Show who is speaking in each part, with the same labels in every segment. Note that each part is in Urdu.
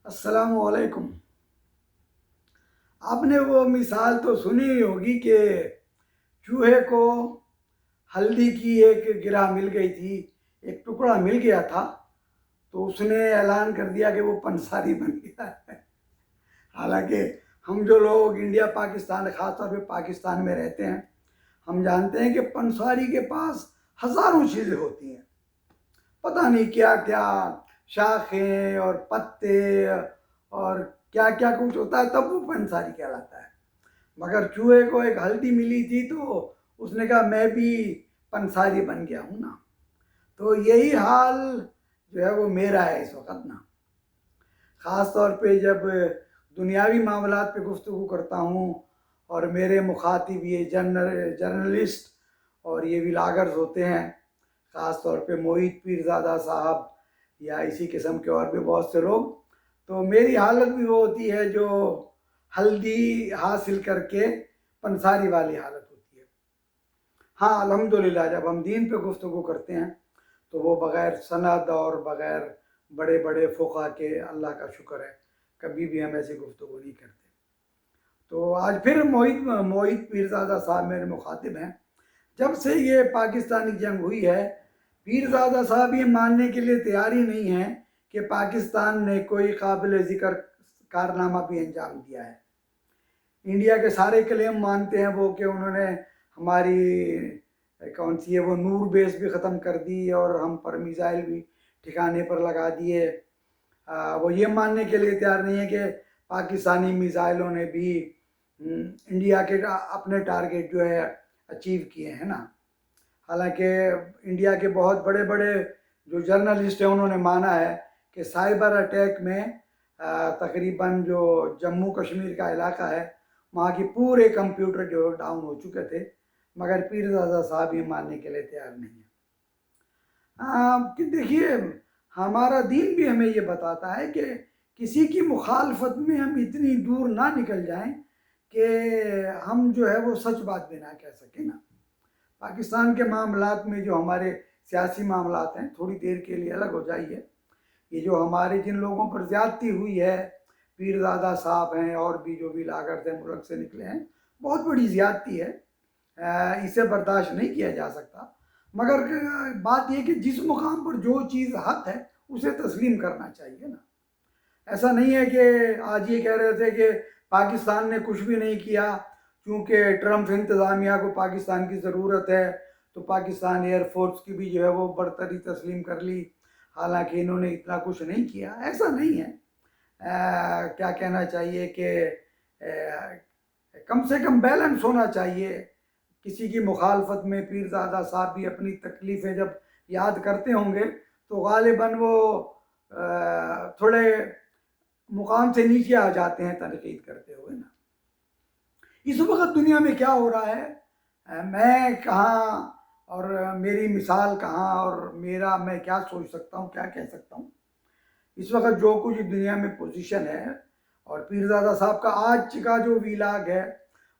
Speaker 1: السلام علیکم۔ آپ نے وہ مثال تو سنی ہی ہوگی کہ چوہے کو ہلدی کی ایک گرہ مل گئی تھی، ایک ٹکڑا مل گیا تھا، تو اس نے اعلان کر دیا کہ وہ پنساری بن گیا ہے۔ حالانکہ ہم جو لوگ انڈیا پاکستان، خاص طور پہ پاکستان میں رہتے ہیں، ہم جانتے ہیں کہ پنساری کے پاس ہزاروں چیزیں ہوتی ہیں، پتہ نہیں کیا کیا شاخیں اور پتے اور کیا کیا کچھ ہوتا ہے، تب وہ پنساری کہلاتا ہے۔ مگر چوہے کو ایک ہلدی ملی تھی تو اس نے کہا میں بھی پنساری بن گیا ہوں نا۔ تو یہی حال جو ہے وہ میرا ہے اس وقت نا، خاص طور پہ جب دنیاوی معاملات پہ گفتگو کرتا ہوں اور میرے مخاطب یہ جرنلسٹ اور یہ ولاگرز ہوتے ہیں، خاص طور پہ موہت پیرزادہ صاحب یا اسی قسم کے اور بھی بہت سے لوگ، تو میری حالت بھی وہ ہوتی ہے جو ہلدی حاصل کر کے پنساری والی حالت ہوتی ہے۔ ہاں الحمدللہ جب ہم دین پہ گفتگو کرتے ہیں تو وہ بغیر سند اور بغیر بڑے بڑے فقہ کے، اللہ کا شکر ہے، کبھی بھی ہم ایسی گفتگو نہیں کرتے۔ تو آج پھر موہت پیرزادہ صاحب میرے مخاطب ہیں۔ جب سے یہ پاکستانی جنگ ہوئی ہے، پیرزادہ صاحب یہ ماننے کے لیے تیار ہی نہیں ہیں کہ پاکستان نے کوئی قابل ذکر کارنامہ بھی انجام دیا ہے۔ انڈیا کے سارے کلیم مانتے ہیں وہ کہ انہوں نے ہماری کون سی ہے وہ نور بیس بھی ختم کر دی اور ہم پر میزائل بھی ٹھکانے پر لگا دیے۔ وہ یہ ماننے کے لیے تیار نہیں ہے کہ پاکستانی میزائلوں نے بھی انڈیا کے اپنے ٹارگیٹ جو ہے اچیو کیے ہیں نا۔ حالانکہ انڈیا کے بہت بڑے بڑے جو جرنلسٹ ہیں انہوں نے مانا ہے کہ سائبر اٹیک میں تقریباً جو جموں کشمیر کا علاقہ ہے وہاں کی پورے کمپیوٹر جو ڈاؤن ہو چکے تھے، مگر پیرزادہ صاحب یہ ماننے کے لیے تیار نہیں ہیں۔ کہ دیکھیے ہمارا دین بھی ہمیں یہ بتاتا ہے کہ کسی کی مخالفت میں ہم اتنی دور نہ نکل جائیں کہ ہم جو ہے وہ سچ بات بھی نہ کہہ سکیں نا۔ پاکستان کے معاملات میں جو ہمارے سیاسی معاملات ہیں، تھوڑی دیر کے لیے الگ ہو جائیے، یہ جو ہمارے جن لوگوں پر زیادتی ہوئی ہے، پیرزادہ صاحب ہیں اور بھی جو بھی لاگرز ہیں، ملک سے نکلے ہیں، بہت بڑی زیادتی ہے، اسے برداشت نہیں کیا جا سکتا۔ مگر بات یہ کہ جس مقام پر جو چیز حق ہے اسے تسلیم کرنا چاہیے نا۔ ایسا نہیں ہے کہ آج یہ کہہ رہے تھے کہ پاکستان نے کچھ بھی نہیں کیا کیونکہ ٹرمپ انتظامیہ کو پاکستان کی ضرورت ہے، تو پاکستان ایئر فورس کی بھی جو ہے وہ برتری تسلیم کر لی، حالانکہ انہوں نے اتنا کچھ نہیں کیا۔ ایسا نہیں ہے۔ کیا کہنا چاہیے کہ کم سے کم بیلنس ہونا چاہیے۔ کسی کی مخالفت میں پیرزادہ صاحب بھی اپنی تکلیفیں جب یاد کرتے ہوں گے تو غالباً وہ تھوڑے مقام سے نیچے آ جاتے ہیں تنقید کرتے ہوئے نا۔ اس وقت دنیا میں کیا ہو رہا ہے، میں کہاں اور میری مثال کہاں اور میں کیا سوچ سکتا ہوں، کیا کہہ سکتا ہوں۔ اس وقت جو کچھ دنیا میں پوزیشن ہے، اور پیرزادہ صاحب کا آج کا جو ویلاگ ہے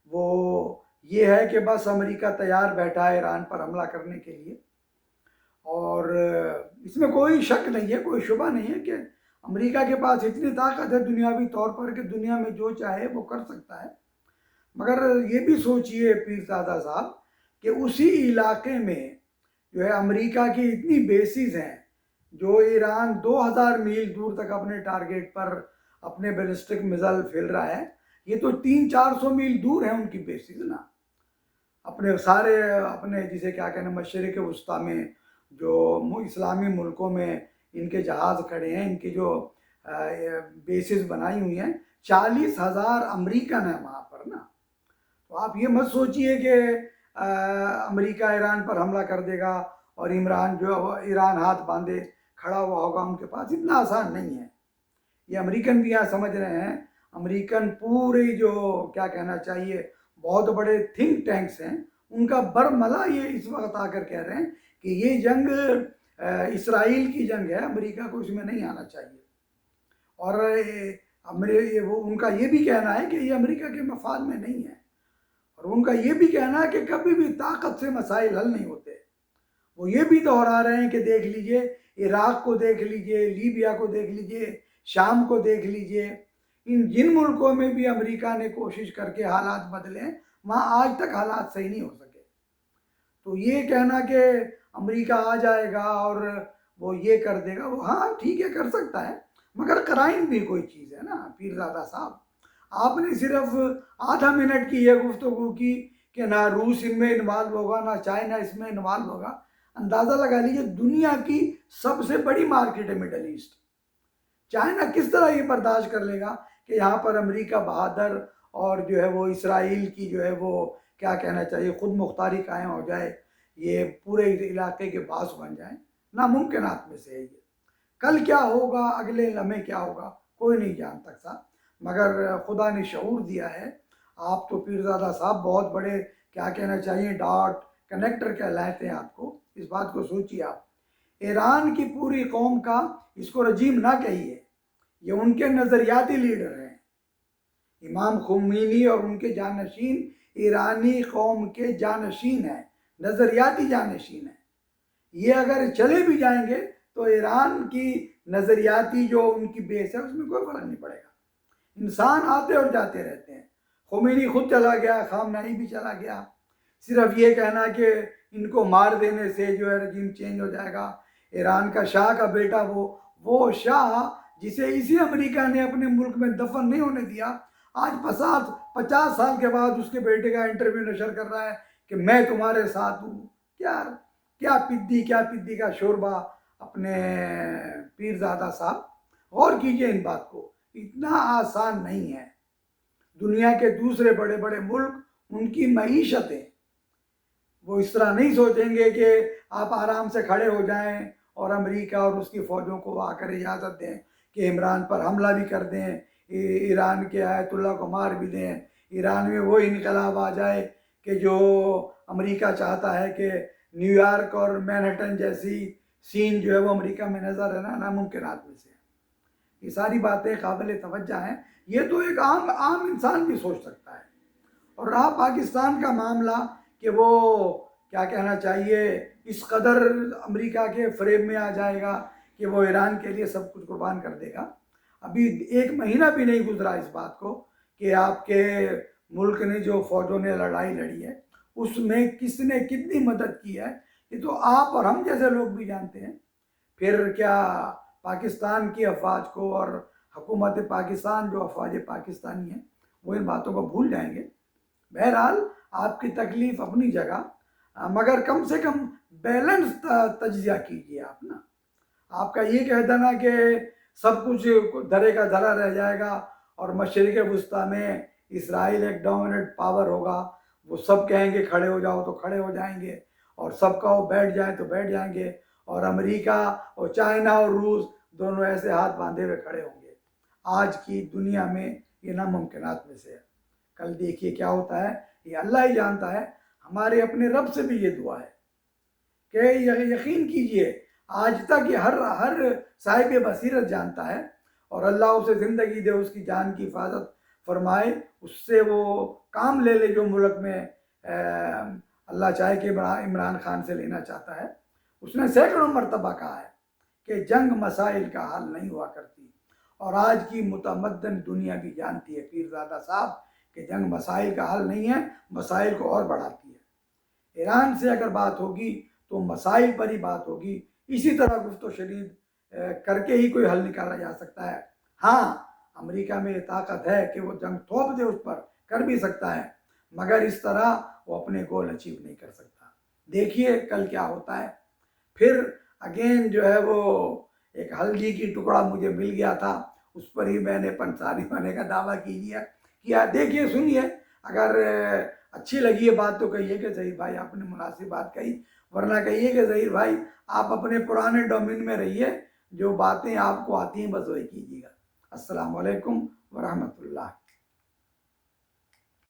Speaker 1: وہ یہ ہے کہ بس امریکہ تیار بیٹھا ہے ایران پر حملہ کرنے کے لیے، اور اس میں کوئی شک نہیں ہے، کوئی شبہ نہیں ہے کہ امریکہ کے پاس اتنی طاقت ہے دنیاوی طور پر کہ دنیا میں جو چاہے وہ کر سکتا ہے۔ مگر یہ بھی سوچئے پیرزادہ صاحب کہ اسی علاقے میں جو ہے امریکہ کی اتنی بیسز ہیں، جو ایران 2000 میل دور تک اپنے ٹارگیٹ پر اپنے بیلسٹک میزائل پھیل رہا ہے، یہ تو 300-400 میل دور ہیں ان کی بیسز نا۔ اپنے جسے کیا کہنا مشرق وسطیٰ میں جو اسلامی ملکوں میں ان کے جہاز کھڑے ہیں، ان کی جو بیسز بنائی ہوئی ہیں، 40,000 امریکن ہیں وہاں پر نا۔ تو آپ یہ مت سوچئے کہ امریکہ ایران پر حملہ کر دے گا اور ایران ہاتھ باندھے کھڑا ہوا ہوگا ان کے پاس، اتنا آسان نہیں ہے۔ یہ امریکن بھی یہاں سمجھ رہے ہیں، امریکن پوری جو کیا کہنا چاہیے بہت بڑے تھنک ٹینکس ہیں، ان کا برملا یہ اس وقت آ کر کہہ رہے ہیں کہ یہ جنگ اسرائیل کی جنگ ہے، امریکہ کو اس میں نہیں آنا چاہیے۔ اور ان کا یہ بھی کہنا ہے کہ یہ امریکہ کے مفاد میں نہیں ہے، اور ان کا یہ بھی کہنا ہے کہ کبھی بھی طاقت سے مسائل حل نہیں ہوتے۔ وہ یہ بھی دہرا رہے ہیں کہ دیکھ لیجئے عراق کو، دیکھ لیجئے لیبیا کو، دیکھ لیجئے شام کو دیکھ لیجئے، جن ملکوں میں بھی امریکہ نے کوشش کر کے حالات بدلیں، وہاں آج تک حالات صحیح نہیں ہو سکے۔ تو یہ کہنا کہ امریکہ آ جائے گا اور وہ یہ کر دے گا، وہ ہاں ٹھیک ہے کر سکتا ہے، مگر کرائم بھی کوئی چیز ہے نا پیرزادہ صاحب۔ آپ نے صرف آدھا منٹ کی یہ گفتگو کی کہ نہ روس ان میں انوالو ہوگا، نہ چائنا اس میں انوالو ہوگا۔ اندازہ لگا لیجیے دنیا کی سب سے بڑی مارکیٹ ہے مڈل ایسٹ، چائنا کس طرح یہ برداشت کر لے گا کہ یہاں پر امریکہ بہادر اور جو ہے وہ اسرائیل کی جو ہے وہ کیا کہنا چاہیے خود مختاری قائم ہو جائے، یہ پورے علاقے کے باس بن جائیں؟ ناممکنات میں سے ہے یہ۔ کل کیا ہوگا، اگلے لمحے کیا ہوگا، کوئی نہیں جان سکتا، مگر خدا نے شعور دیا ہے۔ آپ تو پیرزادہ صاحب بہت بڑے کیا کہنا چاہیے ڈاٹ کنیکٹر کہلاتے ہیں آپ کو، اس بات کو سوچیے آپ۔ ایران کی پوری قوم کا، اس کو رجیم نہ کہیے، یہ ان کے نظریاتی لیڈر ہیں۔ امام خمینی اور ان کے جانشین ایرانی قوم کے جانشین ہیں، نظریاتی جانشین ہیں۔ یہ اگر چلے بھی جائیں گے تو ایران کی نظریاتی جو ان کی بیس ہے اس میں کوئی فرق نہیں پڑے گا۔ انسان آتے اور جاتے رہتے ہیں، خمینی خود چلا گیا، خامنہئی بھی چلا گیا۔ صرف یہ کہنا کہ ان کو مار دینے سے جو ہے رجیم چینج ہو جائے گا۔ ایران کا شاہ کا بیٹا وہ شاہ جسے اسی امریکہ نے اپنے ملک میں دفن نہیں ہونے دیا، آج 50 سال کے بعد اس کے بیٹے کا انٹرویو نشر کر رہا ہے کہ میں تمہارے ساتھ ہوں۔ کیا پدی کا شوربہ اپنے پیرزادہ صاحب، غور کیجئے ان بات کو، اتنا آسان نہیں ہے۔ دنیا کے دوسرے بڑے بڑے ملک، ان کی معیشتیں، وہ اس طرح نہیں سوچیں گے کہ آپ آرام سے کھڑے ہو جائیں اور امریکہ اور اس کی فوجوں کو آ کر اجازت دیں کہ عمران پر حملہ بھی کر دیں، ایران کے آیت اللہ کو مار بھی دیں، ایران میں وہ انقلاب آ جائے کہ جو امریکہ چاہتا ہے کہ نیو یارک اور مینہٹن جیسی سین جو ہے وہ امریکہ میں نظر ہے نا، ناممکنات میں سے۔ یہ ساری باتیں قابل توجہ ہیں، یہ تو ایک عام انسان بھی سوچ سکتا ہے۔ اور رہا پاکستان کا معاملہ کہ وہ کیا کہنا چاہیے اس قدر امریکہ کے فریب میں آ جائے گا کہ وہ ایران کے لیے سب کچھ قربان کر دے گا۔ ابھی 1 مہینہ بھی نہیں گزرا اس بات کو کہ آپ کے ملک نے جو فوجوں نے لڑائی لڑی ہے اس میں کس نے کتنی مدد کی ہے، یہ تو آپ اور ہم جیسے لوگ بھی جانتے ہیں۔ پھر کیا پاکستان کی افواج کو اور حکومت پاکستان جو افواج پاکستانی ہیں وہ ان باتوں کو بھول جائیں گے؟ بہرحال آپ کی تکلیف اپنی جگہ، مگر کم سے کم بیلنس تجزیہ کیجئے آپ نا۔ آپ کا یہ کہہ دینا کہ سب کچھ دھرے کا دھرا رہ جائے گا اور مشرق وسطیٰ میں اسرائیل ایک ڈومیننٹ پاور ہوگا، وہ سب کہیں گے کھڑے ہو جاؤ تو کھڑے ہو جائیں گے، اور سب کہو بیٹھ جائیں تو بیٹھ جائیں گے، اور امریکہ اور چائنا اور روس دونوں ایسے ہاتھ باندھے ہوئے کھڑے ہوں گے۔ آج کی دنیا میں یہ ناممکنات میں سے ہے۔ کل دیکھیے کیا ہوتا ہے، یہ اللہ ہی جانتا ہے۔ ہمارے اپنے رب سے بھی یہ دعا ہے کہ یقین کیجئے آج تک یہ ہر صاحب بصیرت جانتا ہے، اور اللہ اسے زندگی دے، اس کی جان کی حفاظت فرمائے، اس سے وہ کام لے لے جو ملک میں اللہ چاہے کہ عمران خان سے لینا چاہتا ہے۔ اس نے سینکڑوں مرتبہ کہا ہے کہ جنگ مسائل کا حل نہیں ہوا کرتی، اور آج کی متمدن دنیا بھی جانتی ہے پیرزادہ صاحب کہ جنگ مسائل کا حل نہیں ہے، مسائل کو اور بڑھاتی ہے۔ ایران سے اگر بات ہوگی تو مسائل پر ہی بات ہوگی، اسی طرح گفت و شنید کر کے ہی کوئی حل نکالا جا سکتا ہے۔ ہاں امریکہ میں یہ طاقت ہے کہ وہ جنگ تھوپ دے، اس پر کر بھی سکتا ہے، مگر اس طرح وہ اپنے گول اچیو نہیں کر سکتا۔ دیکھیے کل کیا ہوتا ہے۔ پھر اگین جو ہے وہ ایک ہلدی کی ٹکڑا مجھے مل گیا تھا، اس پر ہی میں نے پنساری بننے کا دعویٰ کیا۔ دیکھیے سنیے، اگر اچھی لگی ہے بات تو کہیے کہ ظہیر بھائی آپ نے مناسب بات کہی، ورنہ کہیے کہ ظہیر بھائی آپ اپنے پرانے ڈومین میں رہیے، جو باتیں آپ کو آتی ہیں بس وہی کیجیے گا۔ السلام علیکم ورحمۃ اللہ۔